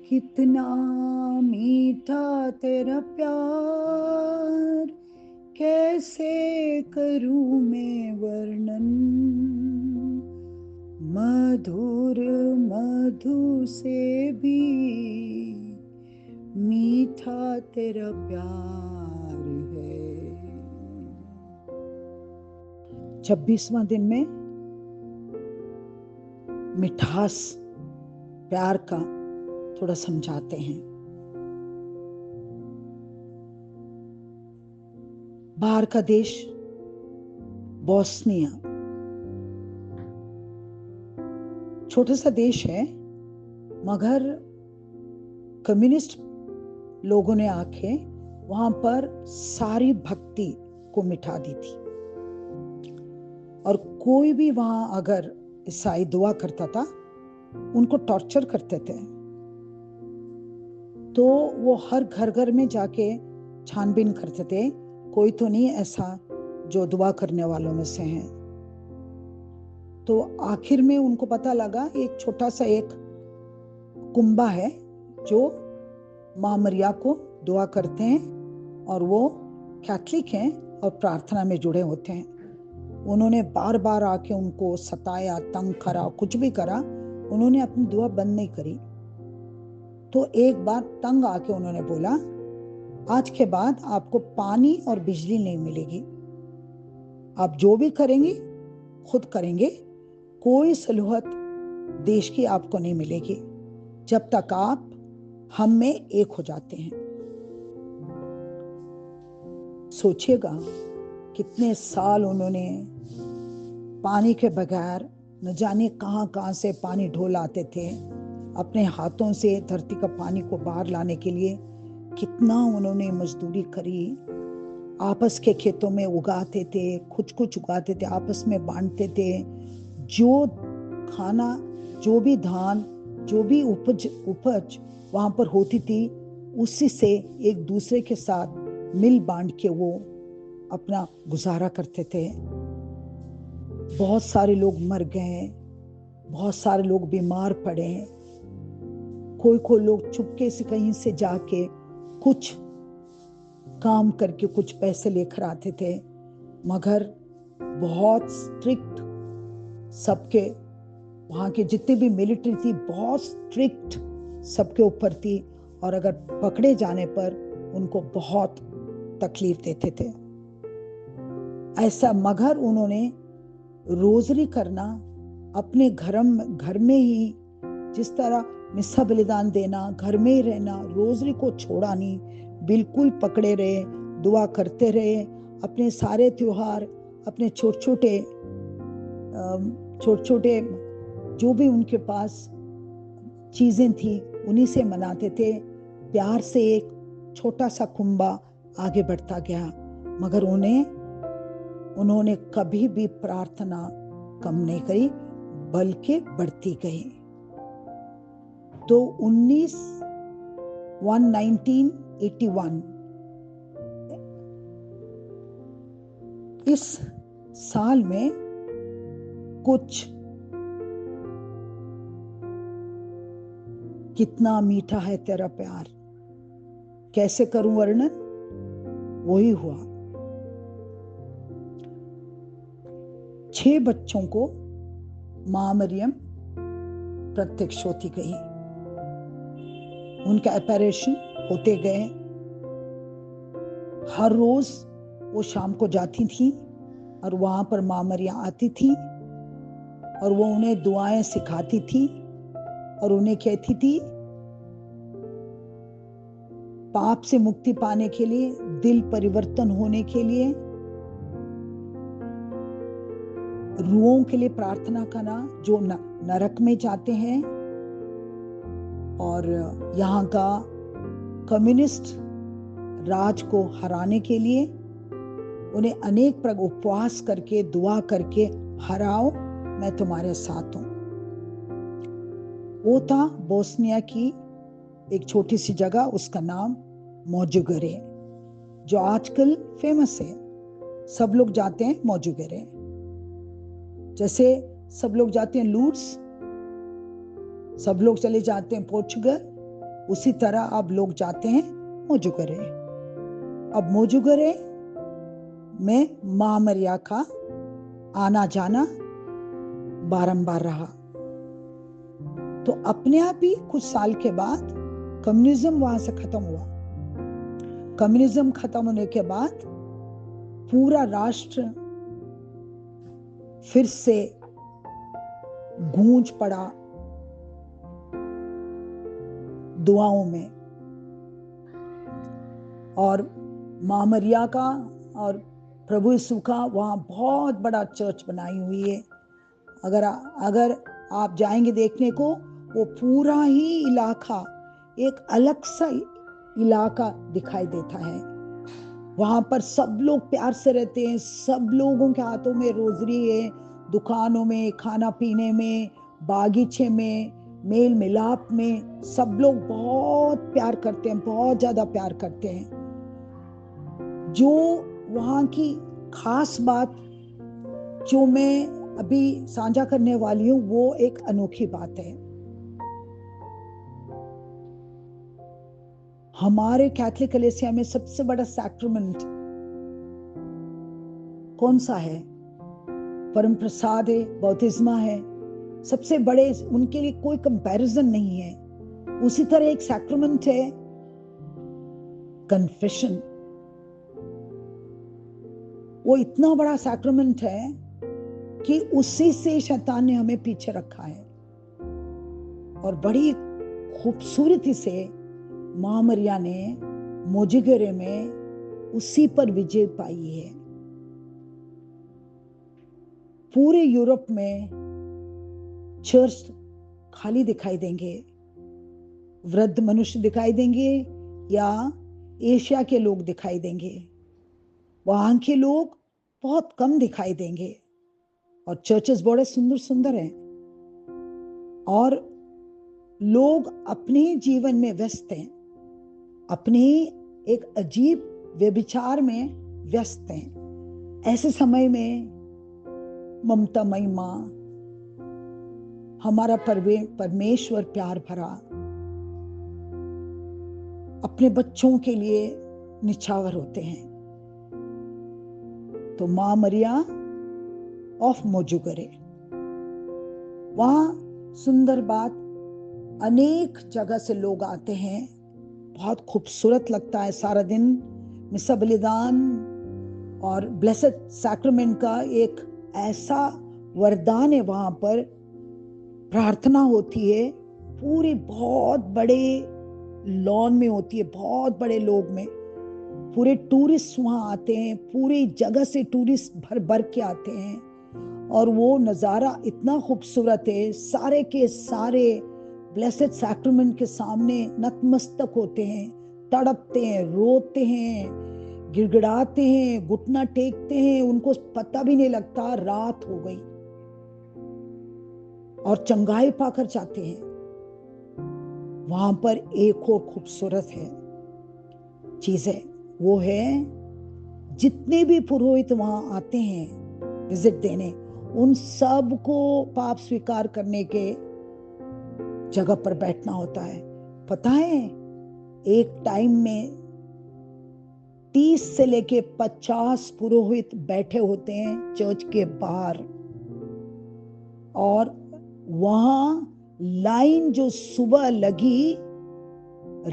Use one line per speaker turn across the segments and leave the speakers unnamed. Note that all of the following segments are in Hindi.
कितना मीठा तेरा प्यार, कैसे करूं मैं वर्णन। मधुर मधु से भी मीठा तेरा प्यार है। 26वां दिन में मिठास प्यार का थोड़ा समझाते हैं। बाहर का देश बोस्निया, छोटा सा देश है, मगर कम्युनिस्ट लोगों ने आके वहां पर सारी भक्ति को मिटा दी थी। और कोई भी वहां अगर ईसाई दुआ करता था, उनको टॉर्चर करते थे। तो वो हर घर घर में जाके छानबीन करते थे, कोई तो नहीं ऐसा जो दुआ करने वालों में से है। तो आखिर में उनको पता लगा एक छोटा सा एक कुंबा है जो माँ मरिया को दुआ करते हैं, और वो कैथलिक हैं और प्रार्थना में जुड़े होते हैं। उन्होंने बार बार आके उनको सताया, तंग करा, कुछ भी करा, उन्होंने अपनी दुआ बंद नहीं करी। तो एक बार तंग आके उन्होंने बोला, आज के बाद आपको पानी और बिजली नहीं मिलेगी, आप जो भी करेंगे खुद करेंगे, कोई सलूहत देश की आपको नहीं मिलेगी जब तक आप हम में एक हो जाते हैं। सोचिएगा कितने साल उन्होंने पानी के बगैर न जाने कहां कहां से पानी ढोल आते थे, अपने हाथों से धरती का पानी को बाहर लाने के लिए कितना उन्होंने मजदूरी करी। आपस के खेतों में उगाते थे, कुछ उगाते थे, आपस में बांटते थे। जो खाना, जो भी धान, जो भी उपज वहां पर होती थी, उसी से एक दूसरे के साथ मिल बांट के वो अपना गुजारा करते थे। बहुत सारे लोग मर गए, बहुत सारे लोग बीमार पड़े, कोई लोग चुपके से कहीं से जाके कुछ काम करके कुछ पैसे लेकर आते थे, मगर बहुत स्ट्रिक्ट सबके, वहां के जितने भी मिलिट्री थी बहुत स्ट्रिक्ट सबके ऊपर थी, और अगर पकड़े जाने पर उनको बहुत तकलीफ देते थे। ऐसा, मगर उन्होंने रोजरी करना अपने घर में ही, जिस तरह मिस्सा बलिदान देना, घर में ही रहना, रोजरी को छोड़ा नहीं, बिल्कुल पकड़े रहे, दुआ करते रहे। अपने सारे त्योहार, अपने छोटे छोटे जो भी उनके पास चीजें थी उन्हीं से मनाते थे। प्यार से एक छोटा सा कुंबा आगे बढ़ता गया, मगर उन्होंने कभी भी प्रार्थना कम नहीं करी, बल्कि बढ़ती गई। तो 1981 इस साल में कुछ कितना मीठा है तेरा प्यार, कैसे करूं वर्णन, वही हुआ। 6 बच्चों को मां मरियम प्रत्यक्ष होती गई, उनका ऑपरेशन होते गए। हर रोज वो शाम को जाती थी और वहां पर मां मरियम आती थी, और वो उन्हें दुआएं सिखाती थी और उन्हें कहती थी पाप से मुक्ति पाने के लिए, दिल परिवर्तन होने के लिए, रूहों के लिए प्रार्थना करना जो नरक में जाते हैं, और यहाँ का कम्युनिस्ट राज को हराने के लिए उन्हें अनेक उपवास करके, दुआ करके, हराओ, मैं तुम्हारे साथ हूं। वो था बोस्निया की एक छोटी सी जगह, उसका नाम मोजुगरे, जो आजकल फेमस है। सब लोग जाते हैं मोजुगरे, जैसे सब लोग जाते हैं लूर्ड्स, सब लोग चले जाते हैं पोर्चुगल, उसी तरह अब लोग जाते हैं मोजुगरे। अब मोजुगरे में मां मरिया का आना जाना बारंबार रहा। तो अपने आप ही कुछ साल के बाद कम्युनिज्म वहां से खत्म हुआ। कम्युनिज्म खत्म होने के बाद पूरा राष्ट्र फिर से गूंज पड़ा दुआओं में। और मां मरिया का और प्रभु यीशु का वहाँ बहुत बड़ा चर्च बनाई हुई है। अगर आप जाएंगे देखने को, वो पूरा ही इलाका एक अलग सा इलाका दिखाई देता है। वहां पर सब लोग प्यार से रहते हैं, सब लोगों के हाथों में रोजरी है, दुकानों में, खाना पीने में, बागीचे में, मेल मिलाप में सब लोग बहुत प्यार करते हैं, बहुत ज्यादा प्यार करते हैं। जो वहां की खास बात जो मैं अभी साझा करने वाली हूँ, वो एक अनोखी बात है। हमारे कैथोलिक कलीसिया में सबसे बड़ा सैक्रामेंट कौन सा है? परम प्रसाद है, बपतिस्मा है, सबसे बड़े, उनके लिए कोई कंपैरिजन नहीं है। उसी तरह एक सैक्रामेंट है कन्फेशन। वो इतना बड़ा सैक्रामेंट है कि उसी से शैतान ने हमें पीछे रखा है। और बड़ी खूबसूरती से मां मरिया ने मोजुगरे में उसी पर विजय पाई है। पूरे यूरोप में चर्च खाली दिखाई देंगे, वृद्ध मनुष्य दिखाई देंगे या एशिया के लोग दिखाई देंगे, वहां के लोग बहुत कम दिखाई देंगे। और चर्चेस बड़े सुंदर सुंदर हैं और लोग अपने जीवन में व्यस्त हैं, अपने एक अजीब व्यभिचार में व्यस्त हैं। ऐसे समय में ममतामयी मां, हमारा परमेश्वर प्यार भरा, अपने बच्चों के लिए निछावर होते हैं। तो मां मरिया ऑफ मोजुगरे, वहां सुंदर बात, अनेक जगह से लोग आते हैं, बहुत खूबसूरत लगता है। सारा दिन मिसा बलिदान और ब्लेसेड सैक्रामेंट का एक ऐसा वरदान है। वहां पर प्रार्थना होती है, पूरी बहुत बड़े लॉन में होती है, बहुत बड़े लोग में। पूरे टूरिस्ट वहां आते हैं, पूरी जगह से टूरिस्ट भर भर के आते हैं। और वो नज़ारा इतना खूबसूरत है, सारे के सारे ब्लेसेड सैक्रामेंट के सामने नतमस्तक होते हैं, तड़पते हैं, रोते हैं, गिड़गिड़ाते हैं, घुटना टेकते हैं। उनको पता भी नहीं लगता रात हो गई, और चंगाई पाकर जाते हैं। वहां पर एक और खूबसूरत है चीज है, वो है जितने भी पुरोहित वहां आते हैं विजिट देने, उन सब को पाप स्वीकार करने के जगह पर बैठना होता है। पता है, एक टाइम में 30 से लेके 50 पुरोहित बैठे होते हैं चर्च के बाहर। और वहां लाइन जो सुबह लगी,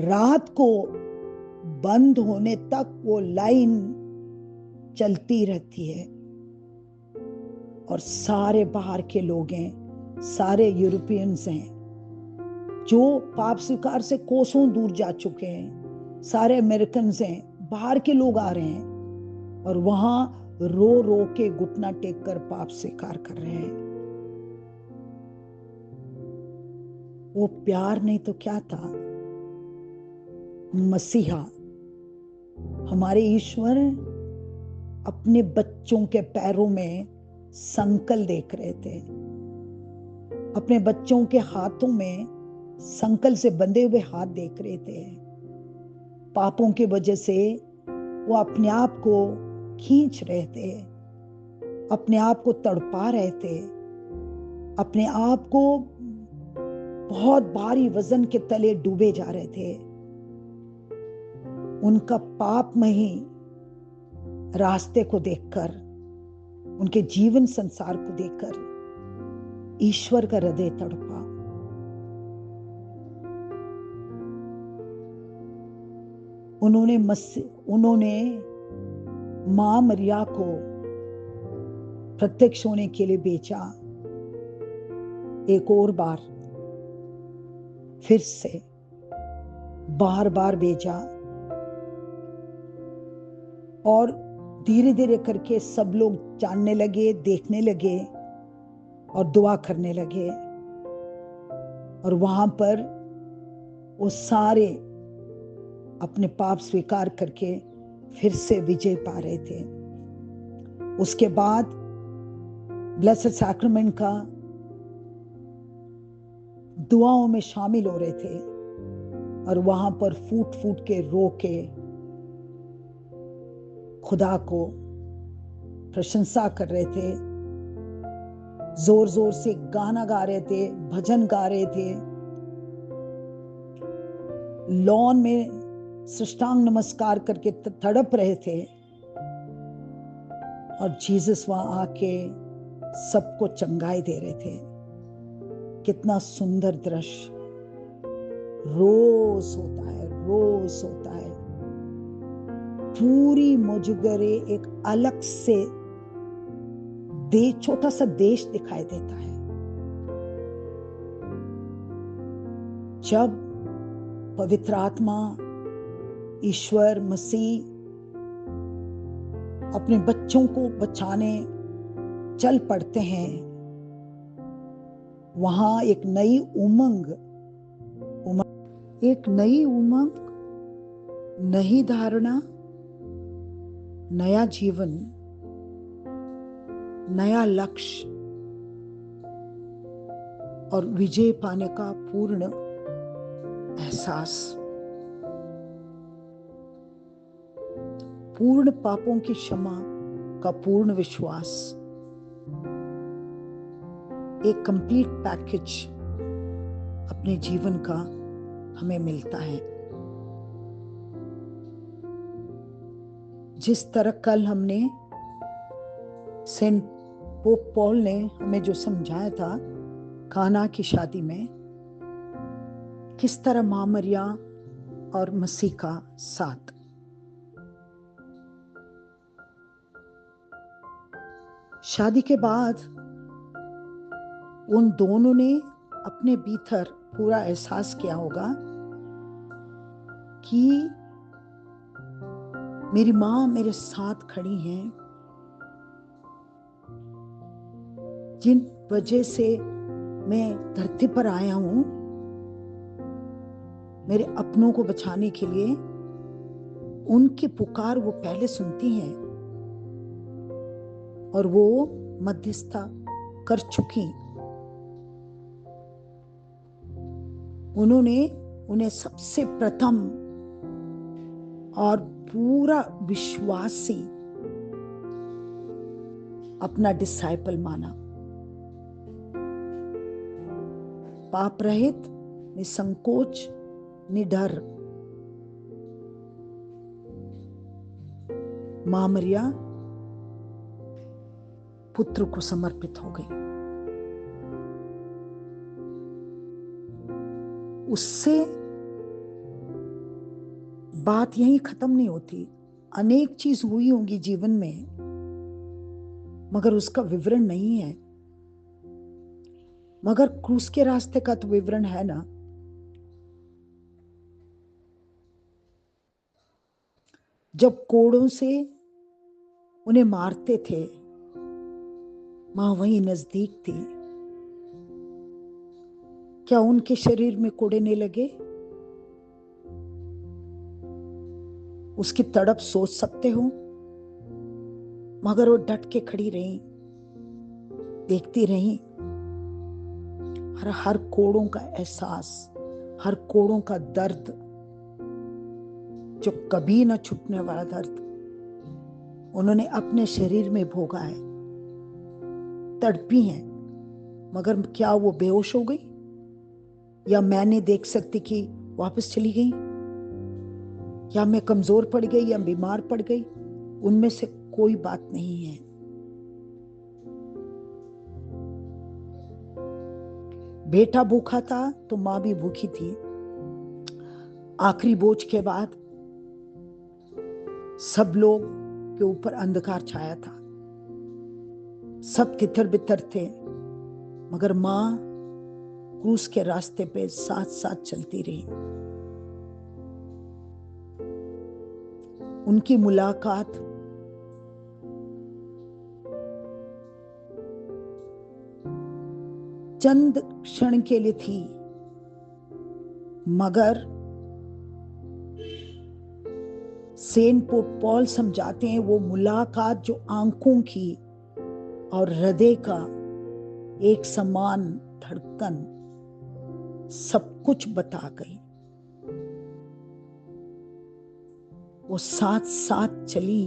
रात को बंद होने तक वो लाइन चलती रहती है। और सारे बाहर के लोग हैं, सारे यूरोपियंस हैं जो पाप स्वीकार से कोसों दूर जा चुके हैं, सारे अमेरिकन हैं, बाहर के लोग आ रहे हैं और वहां रो रो के घुटना टेक कर पाप स्वीकार कर रहे हैं। वो प्यार नहीं तो क्या था? मसीहा, हमारे ईश्वर अपने बच्चों के पैरों में संकल देख रहे थे, अपने बच्चों के हाथों में संकल से बंधे हुए हाथ देख रहे थे। पापों की वजह से वो अपने आप को खींच रहे थे, अपने आप को तड़पा रहे थे, अपने आप को बहुत भारी वजन के तले डूबे जा रहे थे। उनका पापमयी रास्ते को देखकर, उनके जीवन संसार को देखकर ईश्वर का हृदय तड़पा। उन्होंने मां मरिया को प्रत्यक्ष होने के लिए भेजा। एक और बार फिर से बार बार भेजा, और धीरे धीरे करके सब लोग जानने लगे, देखने लगे और दुआ करने लगे। और वहां पर वो सारे अपने पाप स्वीकार करके फिर से विजय पा रहे थे। उसके बाद ब्लेस्ड सैक्रामेंट का दुआओं में शामिल हो रहे थे, और वहां पर फूट फूट के रो के खुदा को प्रशंसा कर रहे थे, जोर जोर से गाना गा रहे थे, भजन गा रहे थे, लॉन में साष्टांग नमस्कार करके तड़प रहे थे। और जीसस वहां आके सबको चंगाई दे रहे थे। कितना सुंदर दृश्य रोज होता है, रोज होता है। पूरी मौजूगरे एक अलग से छोटा सा देश दिखाई देता है। जब पवित्र आत्मा, ईश्वर मसीह अपने बच्चों को बचाने चल पड़ते हैं, वहां एक नई उमंग, नई धारणा, नया जीवन, नया लक्ष्य और विजय पाने का पूर्ण एहसास, पूर्ण पापों की क्षमा का पूर्ण विश्वास, एक कंप्लीट पैकेज अपने जीवन का हमें मिलता है। जिस तरह कल हमने सेंट पोप पॉल ने हमें जो समझाया था काना की शादी में, किस तरह मां मरिया और मसीह का साथ। शादी के बाद उन दोनों ने अपने भीतर पूरा एहसास किया होगा कि मेरी मां मेरे साथ खड़ी हैं, जिन वजह से मैं धरती पर आया हूं, मेरे अपनों को बचाने के लिए। उनकी पुकार वो पहले सुनती हैं और वो मध्यस्थता कर चुकी। उन्होंने उन्हें सबसे प्रथम और पूरा विश्वासी अपना डिसाइपल माना। पाप रहित, निसंकोच, निडर मां मरिया पुत्र को समर्पित हो गई। उससे बात यहीं खत्म नहीं होती। अनेक चीज हुई होंगी जीवन में, मगर उसका विवरण नहीं है। मगर क्रूस के रास्ते का तो विवरण है ना। जब कोड़ों से उन्हें मारते थे, मां वहीं नजदीक थी। क्या उनके शरीर में कोड़े नहीं लगे? उसकी तड़प सोच सकते हो। मगर वो डट के खड़ी रही, देखती रही। हर कोड़ों का एहसास, हर कोड़ों का दर्द, जो कभी न छूटने वाला दर्द, उन्होंने अपने शरीर में भोगा है। तड़पी हैं, मगर क्या वो बेहोश हो गई? या मैंने देख सकती कि वापस चली गई, या मैं कमजोर पड़ गई या बीमार पड़ गई, उनमें से कोई बात नहीं है। बेटा भूखा था तो मां भी भूखी थी। आखिरी बोझ के बाद सब लोग के ऊपर अंधकार छाया था, सब तितर बितर थे, मगर मां क्रूस के रास्ते पे साथ साथ चलती रही। उनकी मुलाकात चंद क्षण के लिए थी, मगर सेंट पॉल समझाते हैं वो मुलाकात जो आंखों की और हृदय का एक समान धड़कन सब कुछ बता गई। वो साथ साथ चली।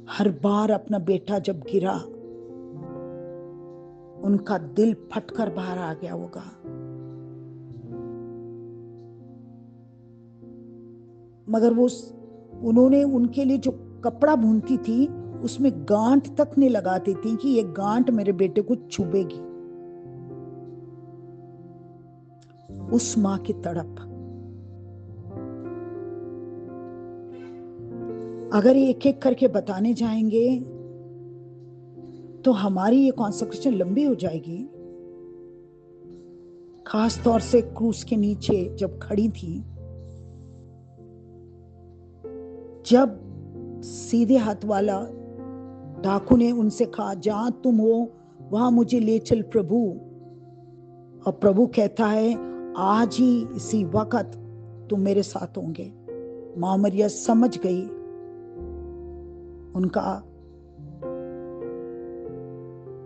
हर बार अपना बेटा जब गिरा, उनका दिल फटकर बाहर आ गया होगा। मगर वो उन्होंने उनके लिए जो कपड़ा बुनती थी उसमें गांठ तक नहीं लगाती थी कि ये गांठ मेरे बेटे को छुएगी। उस मां की तड़प, अगर एक एक करके बताने जाएंगे तो हमारी ये कॉन्सेक्रेशन लंबी हो जाएगी। खास तौर से क्रूस के नीचे जब खड़ी थी, जब सीधे हाथ वाला डाकू ने उनसे कहा जहां तुम हो वहां मुझे ले चल प्रभु, और प्रभु कहता है आज ही इसी वक्त तुम मेरे साथ होंगे। मां मरिया समझ गई उनका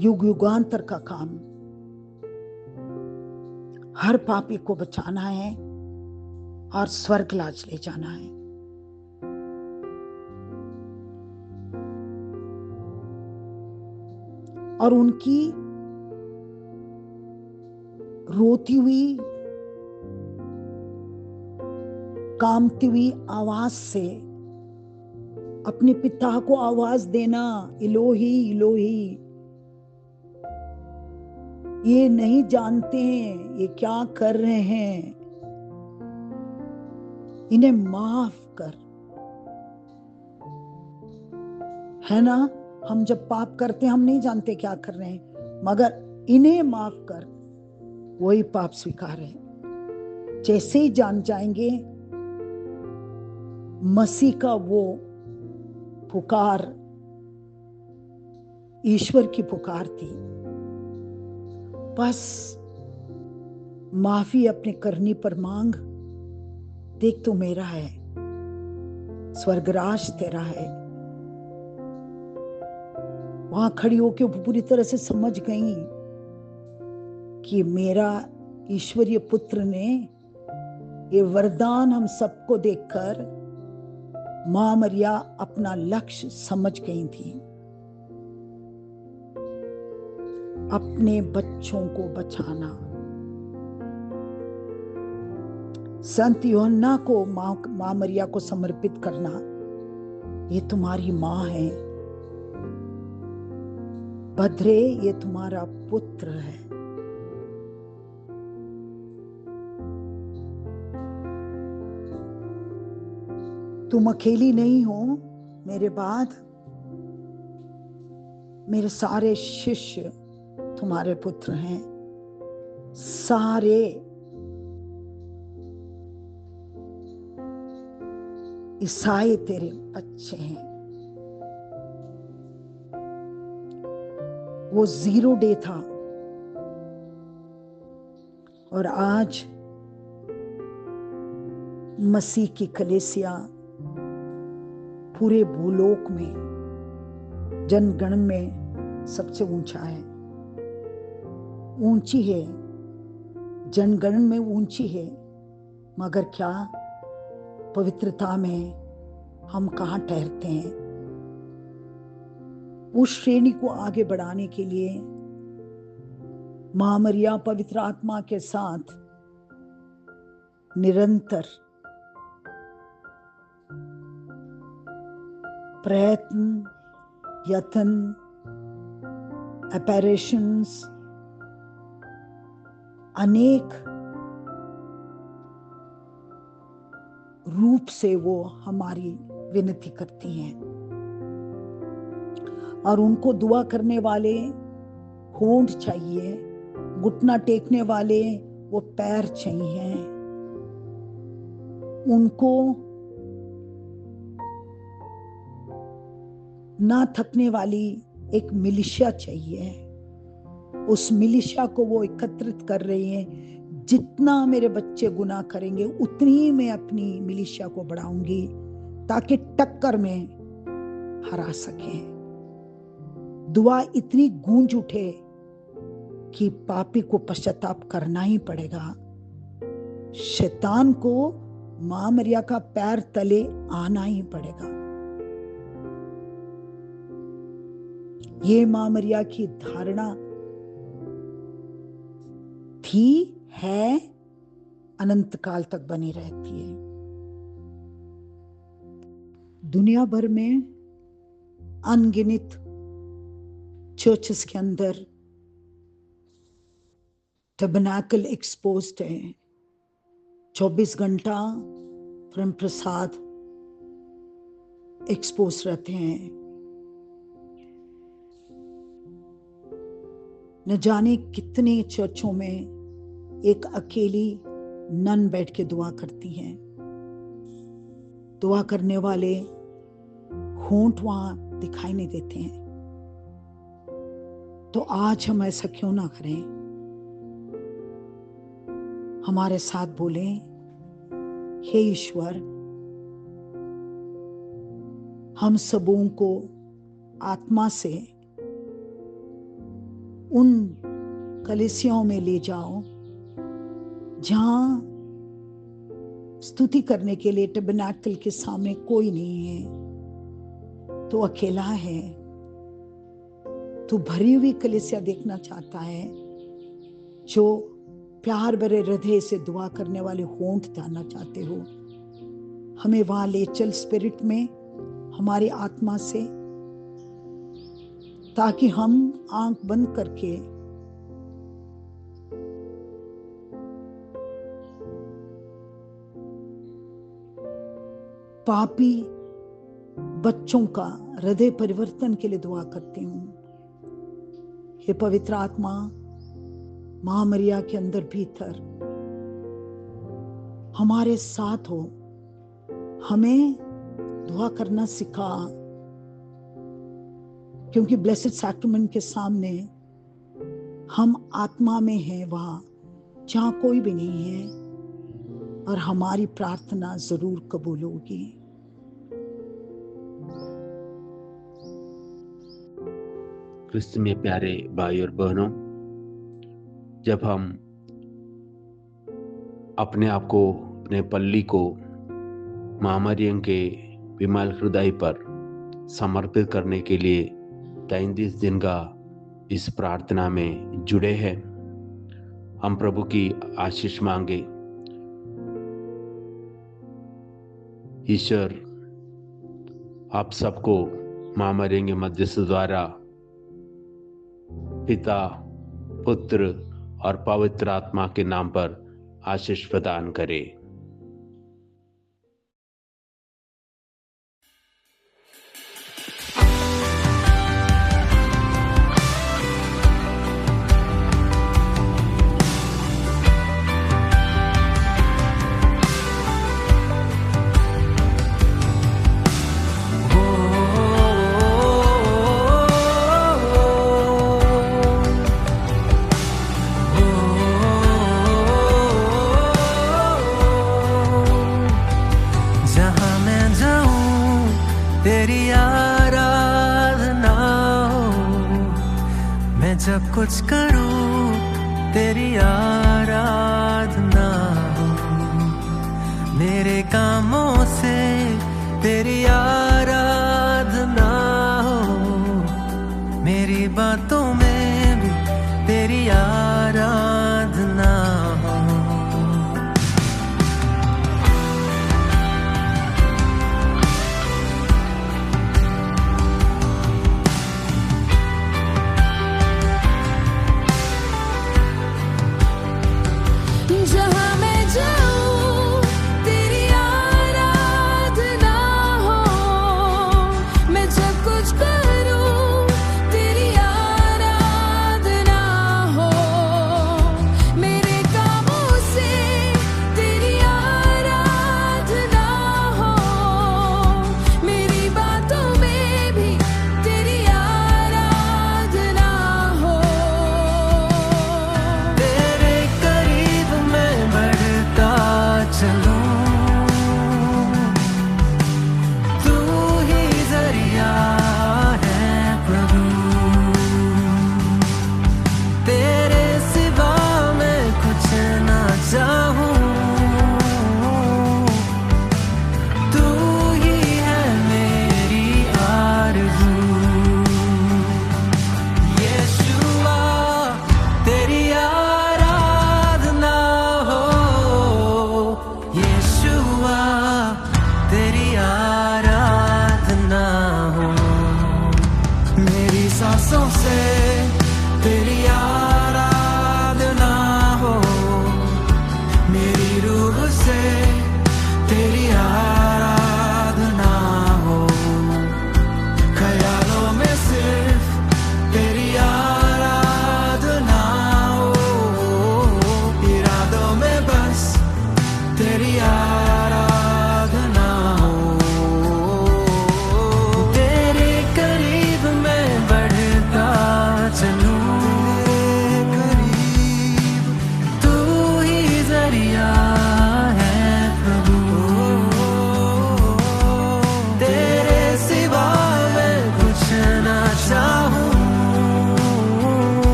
युग युगांतर का काम हर पापी को बचाना है और स्वर्ग लाज ले जाना है। और उनकी रोती हुई कांपती हुई आवाज से अपने पिता को आवाज देना, इलोही इलोही, ये नहीं जानते हैं ये क्या कर रहे हैं, इन्हें माफ कर। है ना, हम जब पाप करते हैं हम नहीं जानते क्या कर रहे हैं, मगर इन्हें माफ कर, वही पाप स्वीकार है। जैसे ही जान जाएंगे मसीह का वो पुकार ईश्वर की पुकार थी, बस माफी अपने करनी पर मांग, देख तू मेरा है, स्वर्गराज तेरा है। वहां खड़ी होकर पूरी तरह से समझ गई कि मेरा ईश्वरीय पुत्र ने ये वरदान हम सबको देखकर मां मरिया अपना लक्ष्य समझ गई थी, अपने बच्चों को बचाना। संत यूहन्ना को मां मरिया को समर्पित करना, ये तुम्हारी मां है, भद्रे ये तुम्हारा पुत्र है। तुम अकेली नहीं हो, मेरे बाद मेरे सारे शिष्य तुम्हारे पुत्र हैं, सारे ईसाई तेरे बच्चे हैं। वो 0 डे था और आज मसीह की कलीसिया पूरे भूलोक में जनगण में सबसे ऊंचा है, ऊंची है, जनगण में ऊंची है, मगर क्या पवित्रता में हम कहां ठहरते हैं? उस श्रेणी को आगे बढ़ाने के लिए मां मरिया पवित्र आत्मा के साथ निरंतर प्रयत्न, यत्न, अपैरेशंस, अनेक रूप से वो हमारी विनती करती हैं। और उनको दुआ करने वाले होंठ चाहिए, घुटना टेकने वाले वो पैर चाहिए, उनको ना थकने वाली एक मिलिशिया चाहिए। उस मिलिशिया को वो एकत्रित कर रही हैं। जितना मेरे बच्चे गुनाह करेंगे उतनी ही मैं अपनी मिलिशिया को बढ़ाऊंगी ताकि टक्कर में हरा सके। दुआ इतनी गूंज उठे कि पापी को पश्चाताप करना ही पड़ेगा। शैतान को मां मरिया का पैर तले आना ही पड़ेगा। ये मां मरिया की धारणा थी, है, अनंत काल तक बनी रहती है। दुनिया भर में अनगिनत चर्चेस के अंदर टैबरनेकल एक्सपोज्ड है। 24 घंटा परम प्रसाद एक्सपोज रहते हैं। न जाने कितने चर्चों में एक अकेली नन बैठ के दुआ करती हैं। दुआ करने वाले होंठ वहां दिखाई नहीं देते हैं। तो आज हम ऐसा क्यों ना करें? हमारे साथ बोलें, हे ईश्वर, हम सबों को आत्मा से उन कलीसियाओं में ले जाओ जहां स्तुति करने के लिए टैबरनेकल के सामने कोई नहीं है, तो अकेला है। तू भरी हुई कलीसिया देखना चाहता है जो प्यार भरे हृदय से दुआ करने वाले होंठ जानना चाहते हो। हमें वहां ले चल स्पिरिट में, हमारी आत्मा से, ताकि हम आंख बंद करके पापी बच्चों का हृदय परिवर्तन के लिए दुआ करती हूं। हे पवित्र आत्मा, मां मरिया के अंदर भीतर हमारे साथ हो, हमें दुआ करना सिखा, क्योंकि ब्लेसेड सैक्रामेंट के सामने हम आत्मा में हैं, वहां जहां कोई भी नहीं है, और हमारी प्रार्थना जरूर कबूल होगी।
क्रिस्त में प्यारे भाई और बहनों, जब हम अपने आप को, अपने पल्ली को मां मरियम के विमल हृदय पर समर्पित करने के लिए 33 दिन का इस प्रार्थना में जुड़े हैं, हम प्रभु की आशीष मांगे। ईश्वर आप सबको मां मरियम के मध्यस्थ द्वारा पिता, पुत्र और पवित्र आत्मा के नाम पर आशीष प्रदान करे।
जब कुछ करूं तेरी आराधना हो, मेरे कामों से तेरी आराधना हो, मेरी बातों में भी तेरी आराधना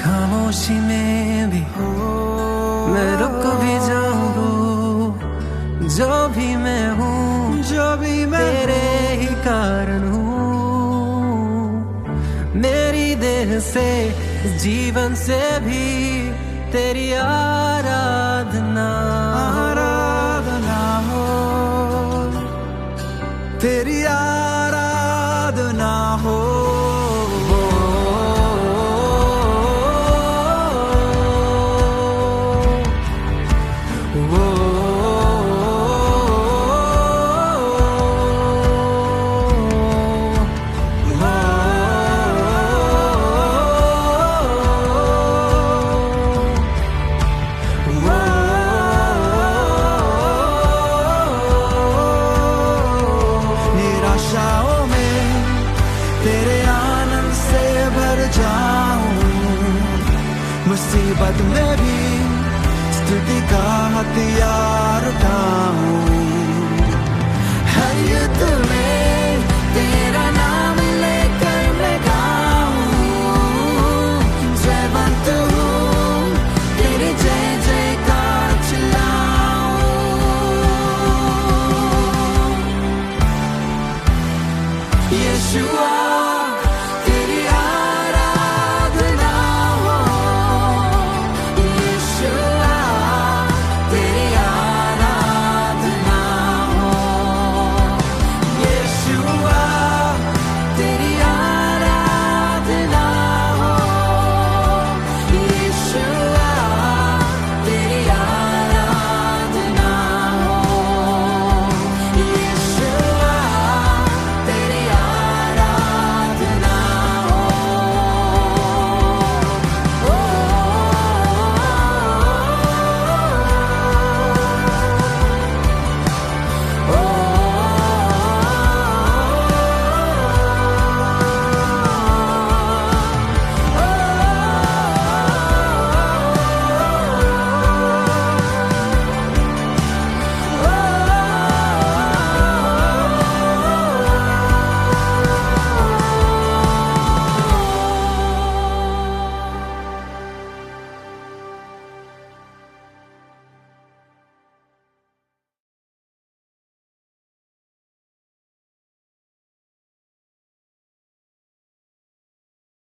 खामोशी में भी मैं रुक भी जाऊं, जो भी मैं हूँ, जो भी मैं तेरे ही कारण हूँ। मेरी देह से, जीवन से भी तेरी आराधना हो, तेरी आराधना हो। निराशाओं में तेरे आनंद से भर जाऊं, मुसीबत में भी स्तुति का हथियार उठाऊं। है ये